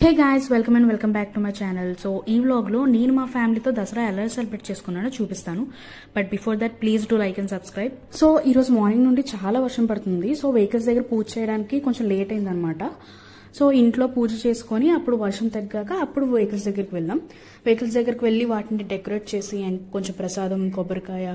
Hey guys, welcome back to my channel. So ఈ వ్లాగ్లో నేను మా ఫ్యామిలీతో దసరా ఎలా సెలబ్రేట్ చేసుకున్నానో చూపిస్తాను. But before that please do like and subscribe. So ఈ రోజు మార్నింగ్ నుండి చాలా వర్షం పడుతుంది. సో వెహికల్స్ దగ్గర పూజ చేయడానికి కొంచెం లేట్ అయిందనమాట. సో ఇంట్లో పూజ చేసుకొని అప్పుడు వర్షం తగ్గాక అప్పుడు వెహికల్స్ దగ్గరికి వెళ్ళాం. వెహికల్స్ దగ్గరికి వెళ్ళి వాటిని డెకరేట్ చేసి అండ్ కొంచెం ప్రసాదం, కొబ్బరికాయ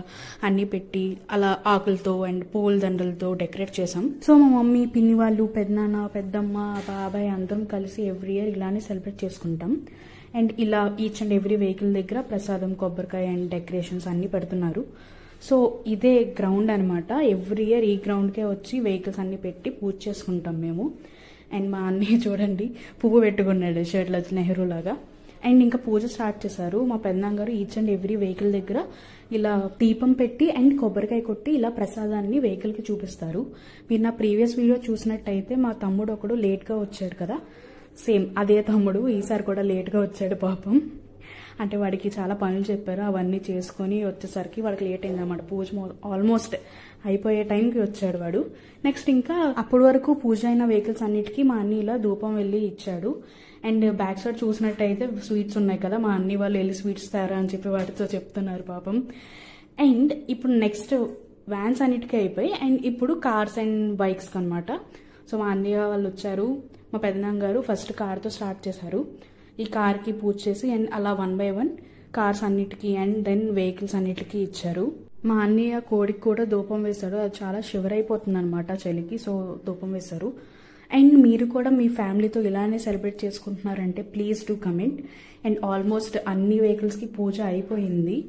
అన్నీ పెట్టి అలా ఆకులతో అండ్ పూల దండలతో డెకరేట్ చేసాం. సో మా మమ్మీ, పిన్ని వాళ్ళు, పెద్దనాన్న, పెద్దమ్మ, బాబాయ్ అందరం కలిసి ఎవ్రీ ఇయర్ ఇలానే సెలబ్రేట్ చేసుకుంటాం. అండ్ ఇలా ఈచ్ అండ్ ఎవ్రీ వెహికల్ దగ్గర ప్రసాదం, కొబ్బరికాయ అండ్ డెకరేషన్స్ అన్నీ పెడుతున్నారు. సో ఇదే గ్రౌండ్ అనమాట. ఎవ్రీ ఇయర్ ఈ గ్రౌండ్కే వచ్చి వెహికల్స్ అన్ని పెట్టి పూజ చేసుకుంటాం మేము. అండ్ మా అన్నయ్య చూడండి పువ్వు పెట్టుకున్నాడు షర్ట్లో నెహ్రూ లాగా. అండ్ ఇంకా పూజ స్టార్ట్ చేశారు. మా పెద్దనాన్న గారు ఈచ్ అండ్ ఎవ్రీ వెహికల్ దగ్గర ఇలా దీపం పెట్టి అండ్ కొబ్బరికాయ కొట్టి ఇలా ప్రసాదాన్ని వెహికల్కి చూపిస్తారు. మీరు నా ప్రీవియస్ వీడియో చూసినట్టయితే మా తమ్ముడు ఒకడు లేట్గా వచ్చాడు కదా, సేమ్ అదే తమ్ముడు ఈసారి కూడా లేట్గా వచ్చాడు పాపం. అంటే వాడికి చాలా పనులు చెప్పారు, అవన్నీ చేసుకొని వచ్చేసరికి వాడికి లేట్ అయిందన్నమాట. పూజ ఆల్మోస్ట్ అయిపోయే టైంకి వచ్చాడు వాడు. నెక్స్ట్ ఇంకా అప్పటి వరకు పూజ అయిన వెహికల్స్ అన్నిటికీ మా అన్ని ఇలా ధూపం వెళ్ళి ఇచ్చాడు. అండ్ బ్యాక్ సైడ్ చూసినట్టయితే స్వీట్స్ ఉన్నాయి కదా, మా అన్ని వాళ్ళు వెళ్ళి స్వీట్స్ తేరా అని చెప్పి వాటితో చెప్తున్నారు పాపం. అండ్ ఇప్పుడు నెక్స్ట్ వ్యాన్స్ అన్నిటికీ అయిపోయి అండ్ ఇప్పుడు కార్స్ అండ్ బైక్స్ అనమాట. సో మా అన్నయ్య వాళ్ళు వచ్చారు. మా పెద్దనాన్న గారు ఫస్ట్ కార్తో స్టార్ట్ చేశారు. ఈ కార్కి పూజ చేసి అండ్ అలా 1 by 1 కార్స్ అన్నిటికీ అండ్ దెన్ వెహికల్స్ అన్నిటికీ ఇచ్చారు. మా అన్నయ్య కోడికి కూడా ధూపం వేశాడు. అది చాలా షివర్ అయిపోతుంది అనమాట చలికి. సో ధూపం వేశారు. అండ్ మీరు కూడా మీ ఫ్యామిలీతో ఇలానే సెలబ్రేట్ చేసుకుంటున్నారంటే please do comment. And almost అన్ని వెహికల్స్కి పూజ అయిపోయింది.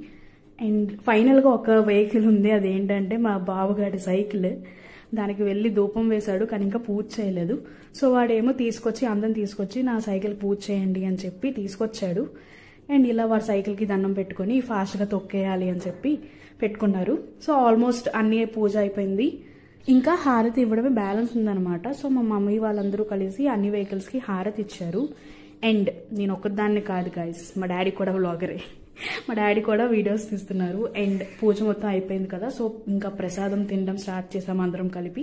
అండ్ ఫైనల్గా ఒక వెహికల్ ఉంది, అదేంటంటే మా బావగాడి సైకిల్. దానికి వెళ్ళి ధూపం వేశాడు కానీ ఇంకా పూజ చేయలేదు. సో వాడేమో అందరం తీసుకొచ్చి నా సైకిల్ పూజ చేయండి అని చెప్పి తీసుకొచ్చాడు. అండ్ ఇలా వాడి సైకిల్కి దండం పెట్టుకొని ఫాస్ట్గా తొక్కేయాలి అని చెప్పి పెట్టుకున్నారు. సో ఆల్మోస్ట్ అన్ని పూజ అయిపోయింది. ఇంకా హారతి ఇవ్వడమే బ్యాలెన్స్ ఉందన్నమాట. సో మా మమ్మీ వాళ్ళందరూ కలిసి అన్ని వెహికల్స్కి హారతి ఇచ్చారు. అండ్ నేను ఒక్కదాన్ని కాదు గైస్, మా డాడీ కూడా వ్లాగరే. మా డాడీ కూడా వీడియోస్ తీస్తున్నారు. అండ్ పూజ మొత్తం అయిపోయింది కదా, సో ఇంకా ప్రసాదం తినడం స్టార్ట్ చేసాం అందరం కలిపి.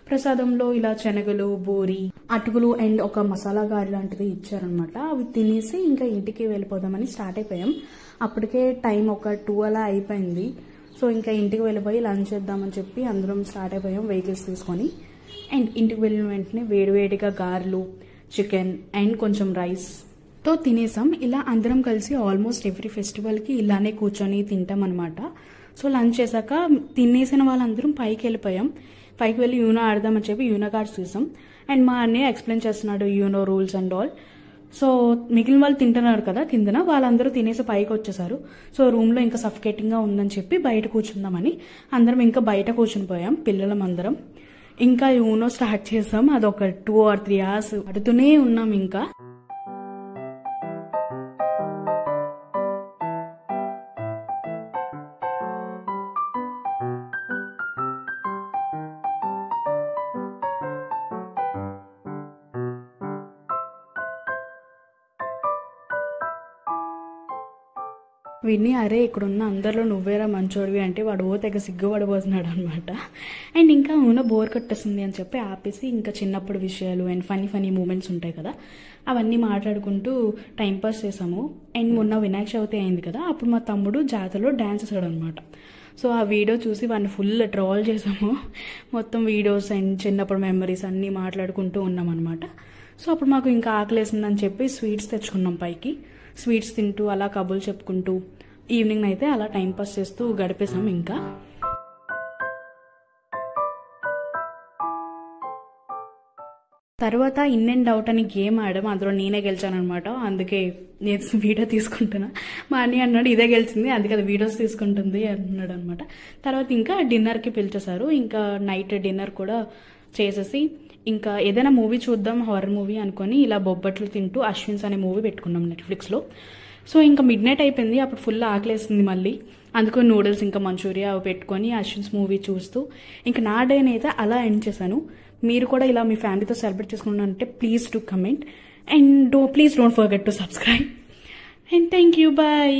ప్రసాదంలో ఇలా శనగలు, బూరి, అటుకులు అండ్ ఒక మసాలా గారి లాంటిది ఇచ్చారనమాట. అవి తినేసి ఇంకా ఇంటికి వెళ్ళిపోదామని స్టార్ట్ అయిపోయాం. అప్పటికే టైం ఒక 2 అలా అయిపోయింది. సో ఇంకా ఇంటికి వెళ్ళిపోయి లంచ్ చేద్దామని చెప్పి అందరం స్టార్ట్ అయిపోయాం వెహికల్స్ తీసుకొని. అండ్ ఇంటికి వెళ్ళిన వెంటనే వేడివేడిగా గారెలు, చికెన్ అండ్ కొంచెం రైస్ తో తినేసాం. ఇలా అందరం కలిసి ఆల్మోస్ట్ ఎవ్రీ ఫెస్టివల్కి ఇలానే కూర్చొని తింటాం అనమాట. సో లంచ్ చేశాక తినేసిన వాళ్ళందరం పైకి వెళ్ళిపోయాం. పైకి వెళ్ళి యూనో ఆడదామని చెప్పి యూనో కార్డ్స్ తీసాం. అండ్ మా అన్నయ్య ఎక్స్ప్లెయిన్ చేస్తున్నాడు you know rules and all. So మిగిలిన వాళ్ళు తింటున్నారు కదా కిందన, వాళ్ళందరూ తినేసి పైకి వచ్చేసారు. సో రూమ్లో ఇంకా సఫికేటింగ్గా ఉందని చెప్పి బయట కూర్చుందామని అందరం ఇంకా బయట కూర్చుని పోయాం పిల్లలం అందరం. ఇంకా యూనో స్టార్ట్ చేసాం. అదొక 2 or 3 hours ఆడుతూనే ఉన్నాం. ఇంకా విన్ని అరే ఇక్కడున్న అందరిలో నువ్వేరా మంచోడివి అంటే వాడు తెగ సిగ్గుపడిపోతున్నాడు అనమాట. అండ్ ఇంకా ఊన బోర్ కొట్టేస్తుంది అని చెప్పి ఆపేసి ఇంకా చిన్నప్పుడు విషయాలు అండ్ ఫనీ మూమెంట్స్ ఉంటాయి కదా, అవన్నీ మాట్లాడుకుంటూ టైంపాస్ చేసాము. అండ్ మొన్న వినాయక చవితి అయింది కదా, అప్పుడు మా తమ్ముడు జాతరలో డ్యాన్స్ వేసాడు అనమాట. సో ఆ వీడియో చూసి వాడిని ఫుల్ ట్రోల్ చేసాము. మొత్తం వీడియోస్ అండ్ చిన్నప్పుడు మెమరీస్ అన్నీ మాట్లాడుకుంటూ ఉన్నాం అనమాట. సో అప్పుడు మాకు ఇంకా ఆకలేసిందని చెప్పి స్వీట్స్ తెచ్చుకున్నాం పైకి. స్వీట్స్ తింటూ అలా కబుర్లు చెప్పుకుంటూ ఈవినింగ్ అయితే అలా టైంపాస్ చేస్తూ గడిపేసాం. ఇంకా తర్వాత ఇన్ అండ్ అవుట్ అని గేమ్ ఆడాం. అందులో నేనే గెలిచాను అనమాట. అందుకే నేను వీడియో తీసుకుంటున్నా. మా అన్నయ్య అన్నాడు ఇదే గెలిచింది అందుకే అది వీడియోస్ తీసుకుంటుంది అన్నాడు అనమాట. తర్వాత ఇంకా డిన్నర్కి పిలిచేశారు. ఇంకా నైట్ డిన్నర్ కూడా చేసేసి ఇంకా ఏదైనా మూవీ చూద్దాం, హారర్ మూవీ అనుకొని ఇలా బొబ్బట్లు తింటూ అశ్విన్స్ అనే మూవీ పెట్టుకున్నాం నెట్ఫ్లిక్స్లో. సో ఇంకా మిడ్నైట్ అయిపోయింది. అప్పుడు ఫుల్ ఆకలేస్తుంది మళ్ళీ. అందుకు నూడిల్స్ ఇంకా మంచూరియా అవి పెట్టుకొని అశ్విన్స్ మూవీ చూస్తూ ఇంకా నా డేని అయితే అలా ఎండ్ చేశాను. మీరు కూడా ఇలా మీ ఫ్యామిలీతో సెలబ్రేట్ చేసుకున్నారంటే please do comment and please don't forget to subscribe. And thank you, bye.